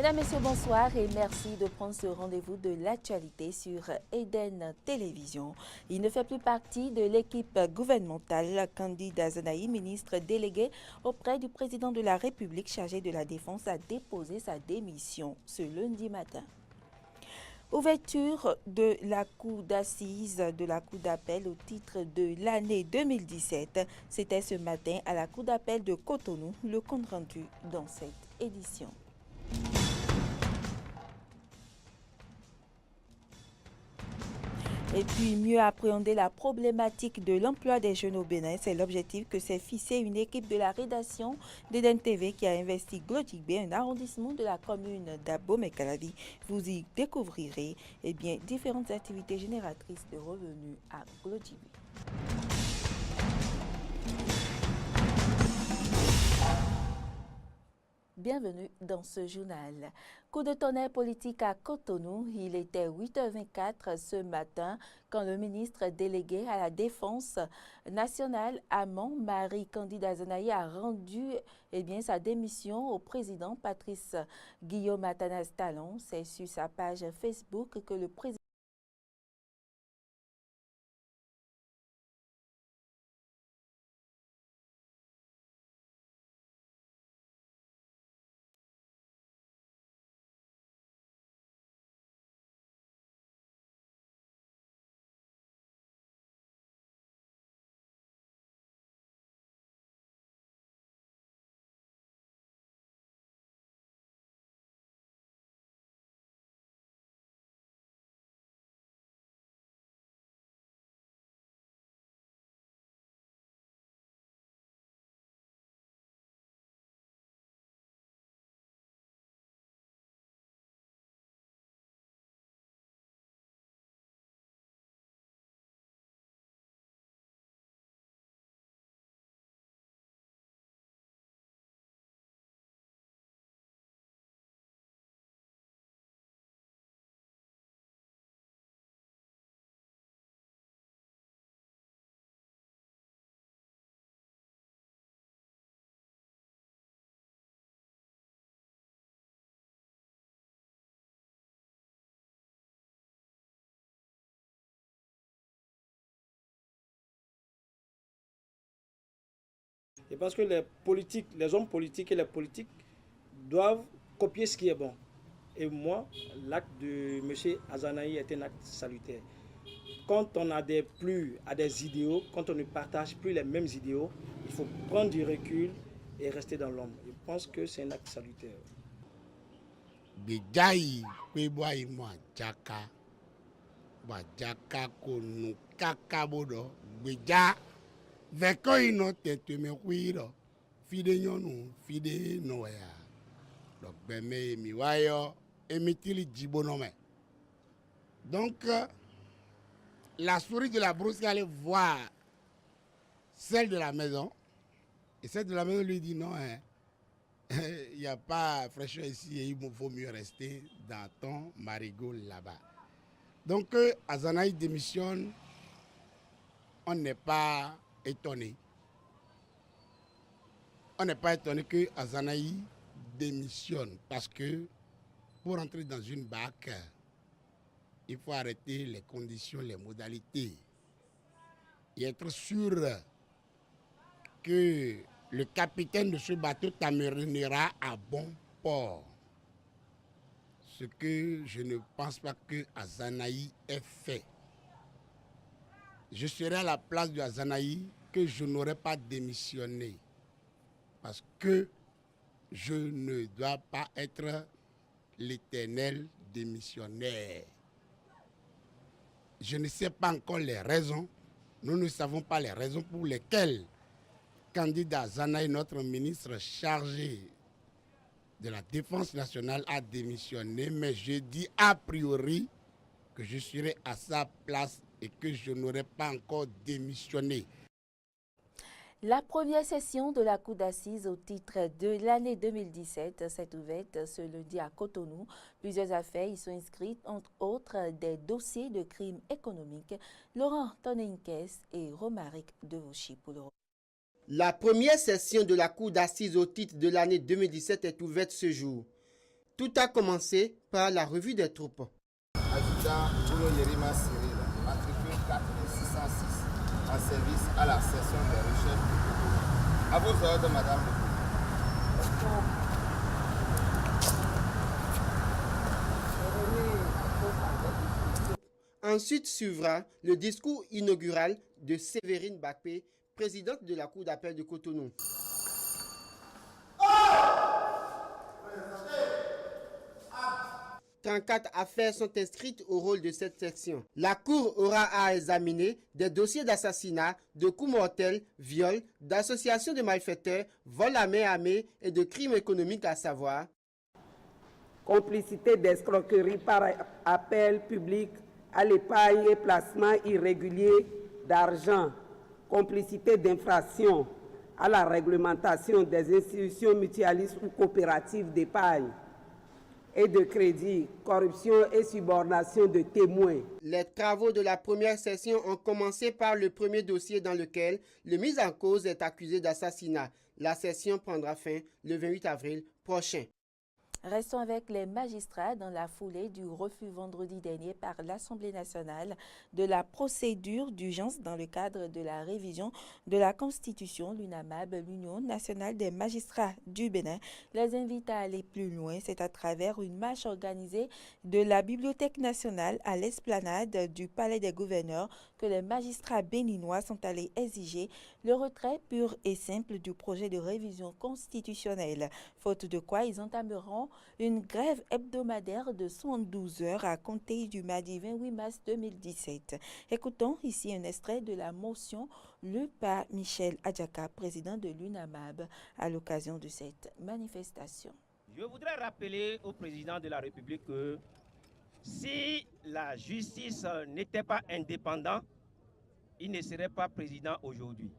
Mesdames, Messieurs, bonsoir et merci de prendre ce rendez-vous de l'actualité sur Eden Télévision. Il ne fait plus partie de l'équipe gouvernementale. Candide Azanahi, ministre délégué auprès du président de la République chargé de la Défense, a déposé sa démission ce lundi matin. Ouverture de la cour d'assises de la cour d'appel au titre de l'année 2017. C'était ce matin à la cour d'appel de Cotonou, le compte rendu dans cette édition. Et puis, mieux appréhender la problématique de l'emploi des jeunes au Bénin, c'est l'objectif que s'est fixé une équipe de la rédaction d'Eden TV qui a investi Glodjigbe, un arrondissement de la commune d'Abomey-Calavi. Vous y découvrirez différentes activités génératrices de revenus à Glodjigbe. Bienvenue dans ce journal. Coup de tonnerre politique à Cotonou. Il était 8h24 ce matin quand le ministre délégué à la Défense nationale, Amon Marie-Candide Azanahi, a rendu sa démission au président Patrice Guillaume Atanas Talon. C'est sur sa page Facebook que le président Je pense que les hommes politiques et les politiques doivent copier ce qui est bon. Et moi, l'acte de M. Azanahi est un acte salutaire. Quand on adhère plus à des idéaux, quand on ne partage plus les mêmes idéaux, il faut prendre du recul et rester dans l'ombre. Je pense que c'est un acte salutaire. Bidai kwebwai mwa jaka ba jaka konu kaka bodo gbeja veko ino tete me kuiro fide nyonu fide noya donc beme mi wayo emitili jibonome donc la souris de la brousse allait voir celle de la maison et celle de la maison lui dit non hein. Il n'y a pas fraîcheur ici et il faut mieux rester dans ton marigot là-bas. Donc, Azanahi démissionne, on n'est pas étonné. On n'est pas étonné que Azanahi démissionne parce que pour entrer dans une barque, il faut arrêter les conditions, les modalités et être sûr que le capitaine de ce bateau t'amènera à bon port. Ce que je ne pense pas que Azanahi ait fait. Je serai à la place de Azanahi que je n'aurais pas démissionné. Parce que je ne dois pas être l'éternel démissionnaire. Je ne sais pas encore les raisons. Nous ne savons pas les raisons pour lesquelles Candide Azanahi, notre ministre chargé de la Défense nationale, a démissionné, mais je dis a priori que je serai à sa place et que je n'aurai pas encore démissionné. La première session de la cour d'assises au titre de l'année 2017 s'est ouverte ce lundi à Cotonou. Plusieurs affaires y sont inscrites, entre autres des dossiers de crimes économiques. Laurent Tonenques et Romaric Devauchy pour le. La première session de la cour d'assises au titre de l'année 2017 est ouverte ce jour. Tout a commencé par la revue des troupes. Adjudant Bruno Yerima Cyril, matricule 4606, en service à la section des recherches. À vos ordres, Madame le Ensuite suivra le discours inaugural de Séverine Bakpé, présidente de la Cour d'appel de Cotonou. 34 affaires sont inscrites au rôle de cette section. La Cour aura à examiner des dossiers d'assassinat, de coups mortels, viol, d'association de malfaiteurs, vol à main armée et de crimes économiques, à savoir complicité d'escroquerie par appel public à l'épargne et placement irrégulier d'argent, complicité d'infraction à la réglementation des institutions mutualistes ou coopératives d'épargne et de crédit, corruption et subornation de témoins. Les travaux de la première session ont commencé par le premier dossier dans lequel le mis en cause est accusé d'assassinat. La session prendra fin le 28 avril prochain. Restons avec les magistrats dans la foulée du refus vendredi dernier par l'Assemblée nationale de la procédure d'urgence dans le cadre de la révision de la Constitution. L'UNAMAB, l'Union nationale des magistrats du Bénin, les invite à aller plus loin. C'est à travers une marche organisée de la Bibliothèque nationale à l'esplanade du Palais des gouverneurs que les magistrats béninois sont allés exiger le retrait pur et simple du projet de révision constitutionnelle, faute de quoi ils entameront une grève hebdomadaire de 112 heures à compter du mardi 28 mars 2017. Écoutons ici un extrait de la motion lue par Michel Adjaka, président de l'UNAMAB, à l'occasion de cette manifestation. Je voudrais rappeler au président de la République que si la justice n'était pas indépendante, il ne serait pas président aujourd'hui.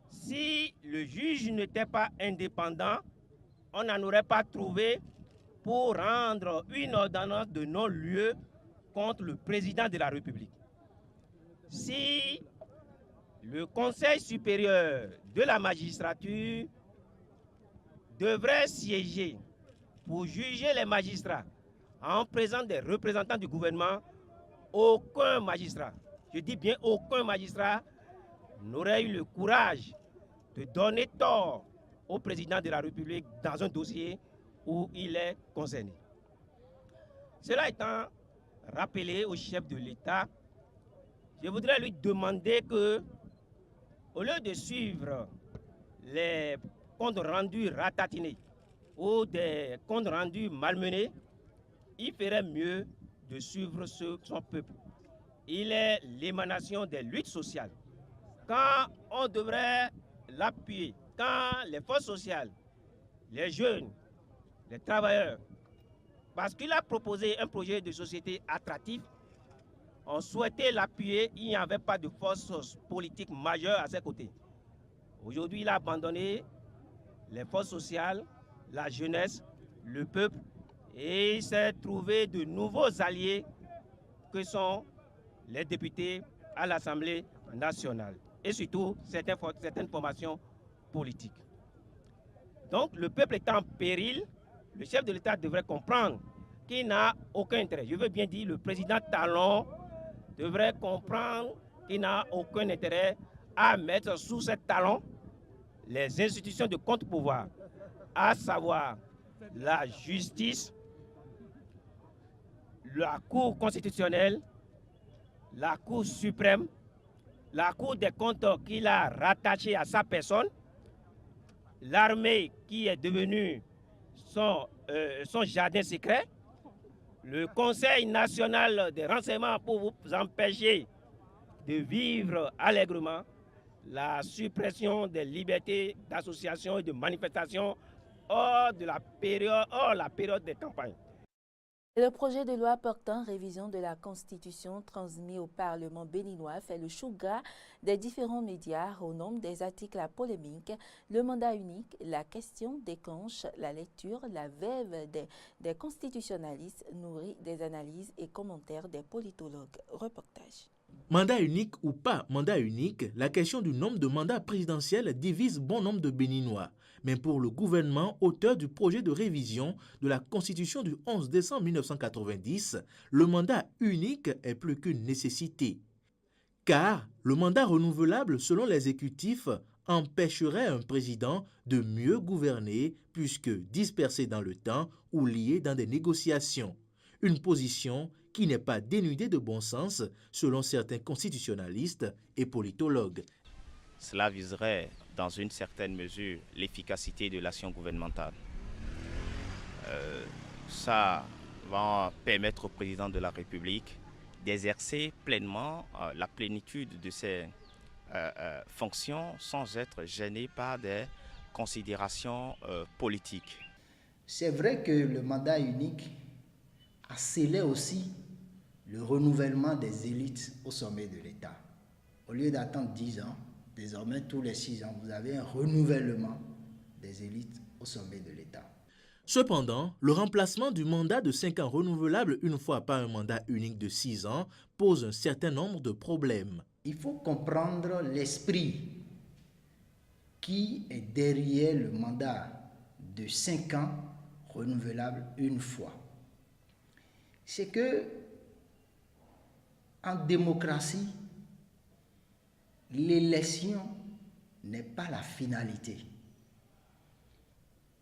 Si le juge n'était pas indépendant, on n'en aurait pas trouvé pour rendre une ordonnance de non-lieu contre le président de la République. Si le Conseil supérieur de la magistrature devrait siéger pour juger les magistrats en présence des représentants du gouvernement, aucun magistrat, je dis bien aucun magistrat, n'aurait eu le courage de donner tort au président de la République dans un dossier où il est concerné. Cela étant rappelé au chef de l'État, je voudrais lui demander que, au lieu de suivre les comptes rendus ratatinés ou des comptes rendus malmenés, il ferait mieux de suivre son peuple. Il est l'émanation des luttes sociales. Quand on devrait l'appuyer, quand les forces sociales, les jeunes, les travailleurs, parce qu'il a proposé un projet de société attractif, on souhaitait l'appuyer, il n'y avait pas de force politique majeure à ses côtés. Aujourd'hui, il a abandonné les forces sociales, la jeunesse, le peuple, et il s'est trouvé de nouveaux alliés que sont les députés à l'Assemblée nationale et surtout certaines formations politiques. Donc le peuple est en péril, le chef de l'État devrait comprendre qu'il n'a aucun intérêt. Je veux bien dire, le président Talon devrait comprendre qu'il n'a aucun intérêt à mettre sous ses talons les institutions de contre-pouvoir, à savoir la justice, la Cour constitutionnelle, la Cour suprême, la Cour des comptes qu'il a rattachée à sa personne, l'armée qui est devenue son jardin secret, le Conseil national des renseignements pour vous empêcher de vivre allègrement, la suppression des libertés d'association et de manifestation hors la période des campagnes. Le projet de loi portant révision de la Constitution transmis au Parlement béninois fait le chou gras des différents médias au nombre des articles à polémique. Le mandat unique, la question déclenche la lecture, la verve des constitutionnalistes nourrit des analyses et commentaires des politologues. Reportage. Mandat unique ou pas mandat unique, la question du nombre de mandats présidentiels divise bon nombre de Béninois. Mais pour le gouvernement, auteur du projet de révision de la Constitution du 11 décembre 1990, le mandat unique est plus qu'une nécessité. Car le mandat renouvelable, selon l'exécutif, empêcherait un président de mieux gouverner puisque dispersé dans le temps ou lié dans des négociations. Une position qui n'est pas dénudée de bon sens selon certains constitutionnalistes et politologues. Cela viserait dans une certaine mesure l'efficacité de l'action gouvernementale. Ça va permettre au président de la République d'exercer pleinement la plénitude de ses fonctions sans être gêné par des considérations politiques. C'est vrai que le mandat unique accélère aussi le renouvellement des élites au sommet de l'État. Au lieu d'attendre 10 ans, désormais tous les 6 ans, vous avez un renouvellement des élites au sommet de l'État. Cependant, le remplacement du mandat de 5 ans renouvelable une fois par un mandat unique de 6 ans pose un certain nombre de problèmes. Il faut comprendre l'esprit qui est derrière le mandat de 5 ans renouvelable une fois. C'est que en démocratie, l'élection n'est pas la finalité.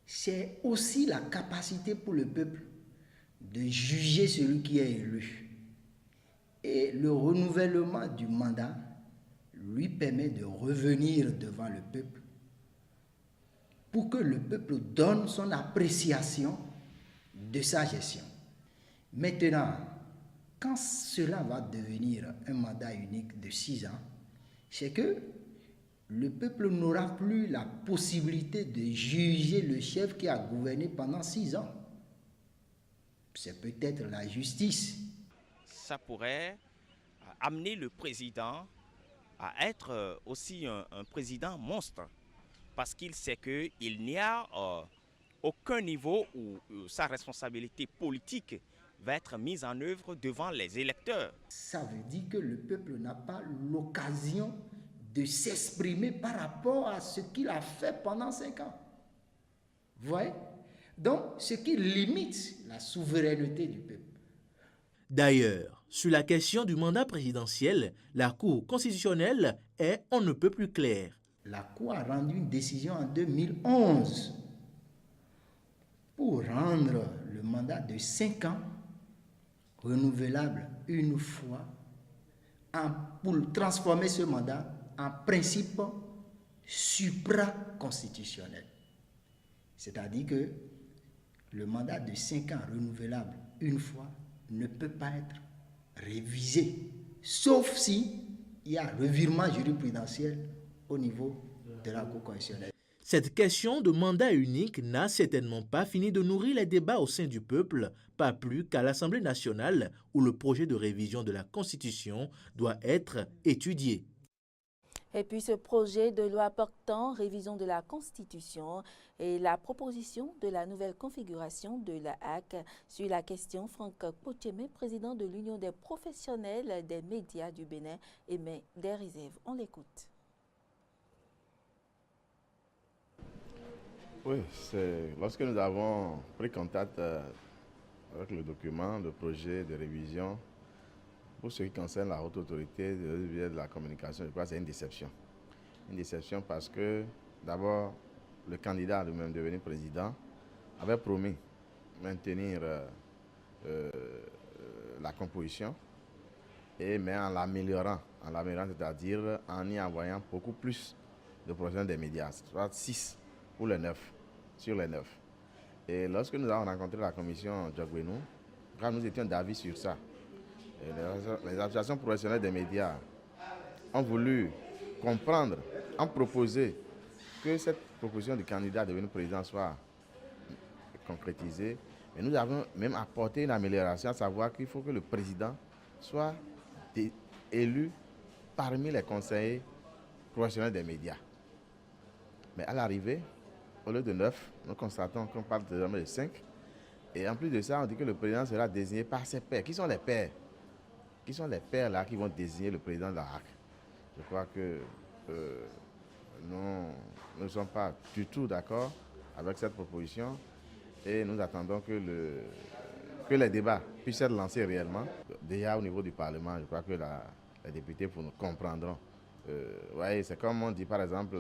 C'est aussi la capacité pour le peuple de juger celui qui est élu. Et le renouvellement du mandat lui permet de revenir devant le peuple pour que le peuple donne son appréciation de sa gestion. Maintenant, quand cela va devenir un mandat unique de 6 ans, c'est que le peuple n'aura plus la possibilité de juger le chef qui a gouverné pendant 6 ans. C'est peut-être la justice. Ça pourrait amener le président à être aussi un président monstre, parce qu'il sait qu'il n'y a aucun niveau où sa responsabilité politique va être mise en œuvre devant les électeurs. Ça veut dire que le peuple n'a pas l'occasion de s'exprimer par rapport à ce qu'il a fait pendant 5 ans. Vous voyez? Donc, ce qui limite la souveraineté du peuple. D'ailleurs, sur la question du mandat présidentiel, la Cour constitutionnelle est on ne peut plus claire. La Cour a rendu une décision en 2011 pour rendre le mandat de 5 ans renouvelable une fois, pour transformer ce mandat en principe supra-constitutionnel. C'est-à-dire que le mandat de 5 ans renouvelable une fois ne peut pas être révisé, sauf si il y a revirement jurisprudentiel au niveau de la Cour constitutionnelle. Cette question de mandat unique n'a certainement pas fini de nourrir les débats au sein du peuple, pas plus qu'à l'Assemblée nationale où le projet de révision de la Constitution doit être étudié. Et puis ce projet de loi portant révision de la Constitution et la proposition de la nouvelle configuration de la HAC sur la question, Franck Potiemé, président de l'Union des professionnels des médias du Bénin, émet des réserves. On l'écoute. Oui, c'est lorsque nous avons pris contact avec le document, le projet de révision, pour ce qui concerne la haute autorité de la communication, je crois que c'est une déception. Une déception parce que, d'abord, le candidat lui-même devenu président avait promis maintenir la composition, mais en l'améliorant, c'est-à-dire en y envoyant beaucoup plus de professionnels des médias, soit 6 pour les 9, sur les 9. Et lorsque nous avons rencontré la commission Djogwenou, quand nous étions d'avis sur ça, les associations professionnelles des médias ont voulu comprendre, ont proposé que cette proposition du candidat devenu président soit concrétisée. Et nous avons même apporté une amélioration, à savoir qu'il faut que le président soit élu parmi les conseillers professionnels des médias. Mais à l'arrivée, au lieu de 9, nous constatons qu'on parle désormais de 5. Et en plus de ça, on dit que le président sera désigné par ses pairs. Qui sont les pairs? qui sont les pairs là qui vont désigner le président de la RAC. Je crois que nous ne sommes pas du tout d'accord avec cette proposition et nous attendons que les débats puissent être lancés réellement. Déjà au niveau du Parlement, je crois que les députés comprendront. Ouais, c'est comme on dit par exemple,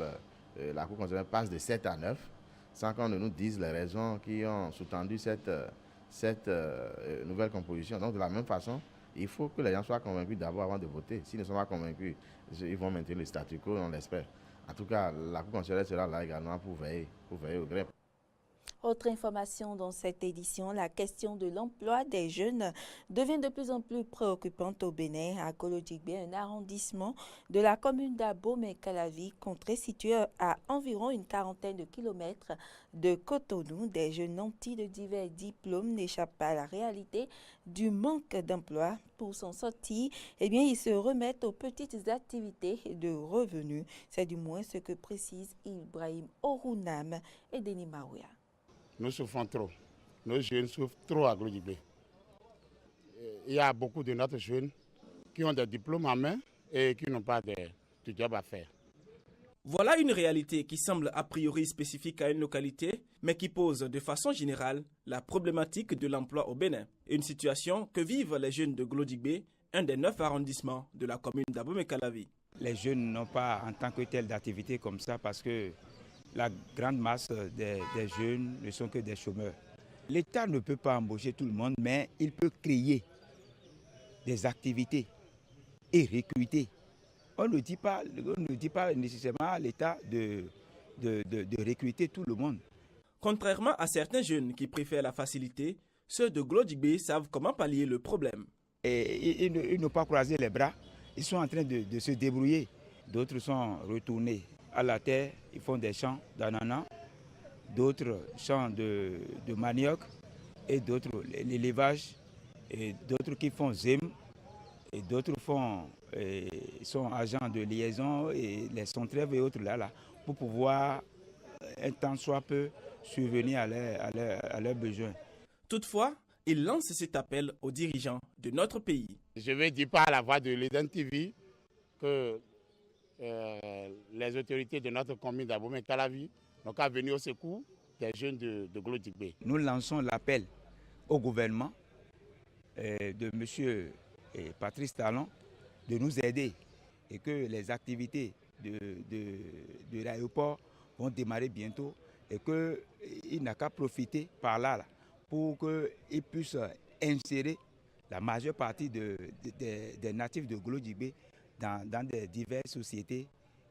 la Cour constitutionnelle passe de 7 à 9 sans qu'on ne nous dise les raisons qui ont sous-tendu cette nouvelle composition. Donc de la même façon, il faut que les gens soient convaincus d'abord avant de voter. S'ils ne sont pas convaincus, ils vont maintenir le statu quo, on l'espère. En tout cas, la Cour constitutionnelle sera là également pour veiller au greffe. Autre information dans cette édition, la question de l'emploi des jeunes devient de plus en plus préoccupante au Bénin. À Golodjigbe, un arrondissement de la commune d'Abomey-Calavi, contrée située à environ une quarantaine de kilomètres de Cotonou, des jeunes nantis de divers diplômes n'échappent pas à la réalité du manque d'emploi. Pour s'en sortir, ils se remettent aux petites activités de revenus. C'est du moins ce que précisent Ibrahim Orunam et Denis Maouya. Nous souffrons trop. Nos jeunes souffrent trop à Golodjigbe. Il y a beaucoup de notre jeunes qui ont des diplômes en main et qui n'ont pas de job à faire. Voilà une réalité qui semble a priori spécifique à une localité, mais qui pose de façon générale la problématique de l'emploi au Bénin. Une situation que vivent les jeunes de Golodjigbe, un des 9 arrondissements de la commune d'Abomey-Calavi. Les jeunes n'ont pas en tant que telle d'activité comme ça parce que la grande masse des jeunes ne sont que des chômeurs. L'État ne peut pas embaucher tout le monde, mais il peut créer des activités et recruter. On ne dit pas nécessairement à l'État de recruter tout le monde. Contrairement à certains jeunes qui préfèrent la facilité, ceux de Golodjigbe savent comment pallier le problème. Et ils n'ont pas croisé les bras, ils sont en train de se débrouiller. D'autres sont retournés à la terre, ils font des champs d'ananas, d'autres champs de manioc, et d'autres l'élevage, et d'autres qui font zem, et d'autres sont agents de liaison et les centrèves et autres là, pour pouvoir un temps soit peu subvenir à leurs besoins. Toutefois, il lance cet appel aux dirigeants de notre pays. Je vais dire par la voix de l'Eden TV que les autorités de notre commune d'Abomey-Calavi n'ont qu'à venir au secours des jeunes de Golodjigbe. Nous lançons l'appel au gouvernement de M. Patrice Talon de nous aider et que les activités de l'aéroport vont démarrer bientôt et qu'il n'a qu'à profiter par là pour qu'il puisse insérer la majeure partie des natifs de Golodjigbe dans des diverses sociétés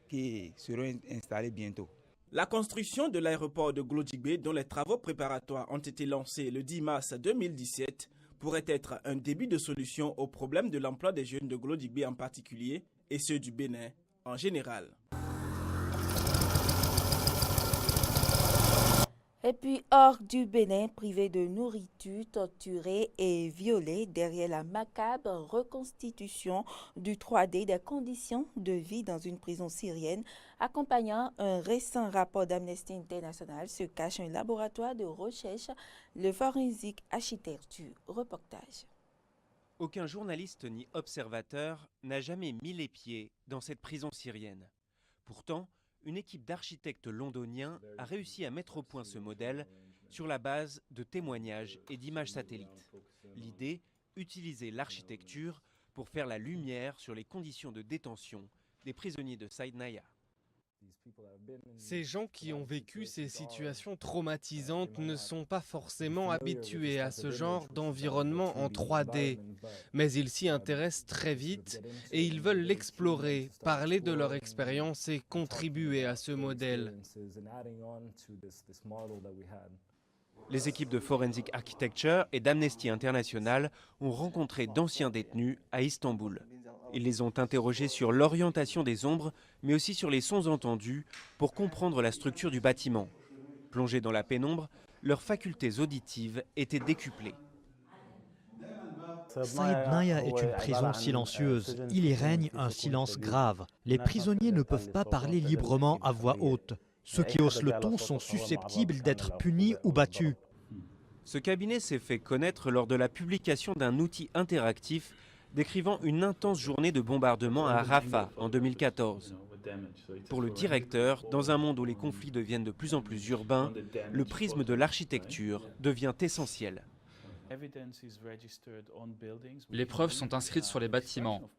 qui seront installées bientôt. La construction de l'aéroport de Golodjigbe, dont les travaux préparatoires ont été lancés le 10 mars 2017, pourrait être un début de solution au problème de l'emploi des jeunes de Golodjigbe en particulier et ceux du Bénin en général. Et puis, hors du Bénin, privés de nourriture, torturés et violés derrière la macabre reconstitution du 3D des conditions de vie dans une prison syrienne, accompagnant un récent rapport d'Amnesty International, se cache un laboratoire de recherche, le Forensic Architecture. Reportage. Aucun journaliste ni observateur n'a jamais mis les pieds dans cette prison syrienne. Pourtant, une équipe d'architectes londoniens a réussi à mettre au point ce modèle sur la base de témoignages et d'images satellites. L'idée, utiliser l'architecture pour faire la lumière sur les conditions de détention des prisonniers de Saïdnaya. Ces gens qui ont vécu ces situations traumatisantes ne sont pas forcément habitués à ce genre d'environnement en 3D, mais ils s'y intéressent très vite et ils veulent l'explorer, parler de leur expérience et contribuer à ce modèle. Les équipes de Forensic Architecture et d'Amnesty International ont rencontré d'anciens détenus à Istanbul. Ils les ont interrogés sur l'orientation des ombres, mais aussi sur les sons entendus pour comprendre la structure du bâtiment. Plongés dans la pénombre, leurs facultés auditives étaient décuplées. Saïdnaya est une prison silencieuse. Il y règne un silence grave. Les prisonniers ne peuvent pas parler librement à voix haute. Ceux qui haussent le ton sont susceptibles d'être punis ou battus. Ce cabinet s'est fait connaître lors de la publication d'un outil interactif décrivant une intense journée de bombardement à Rafah en 2014. Pour le directeur, dans un monde où les conflits deviennent de plus en plus urbains, le prisme de l'architecture devient essentiel. Les preuves sont inscrites sur les bâtiments.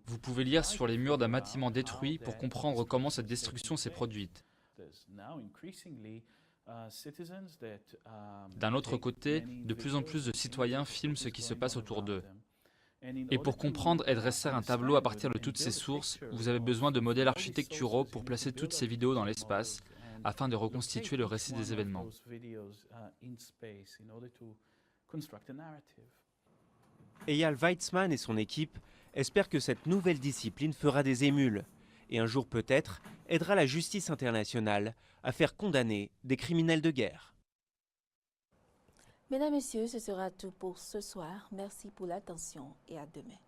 Vous pouvez lire sur les murs d'un bâtiment détruit pour comprendre comment cette destruction s'est produite. D'un autre côté, de plus en plus de citoyens filment ce qui se passe autour d'eux. Et pour comprendre et dresser un tableau à partir de toutes ces sources, vous avez besoin de modèles architecturaux pour placer toutes ces vidéos dans l'espace, afin de reconstituer le récit des événements. Eyal Weizman et son équipe espèrent que cette nouvelle discipline fera des émules et un jour peut-être aidera la justice internationale à faire condamner des criminels de guerre. Mesdames, Messieurs, ce sera tout pour ce soir. Merci pour l'attention et à demain.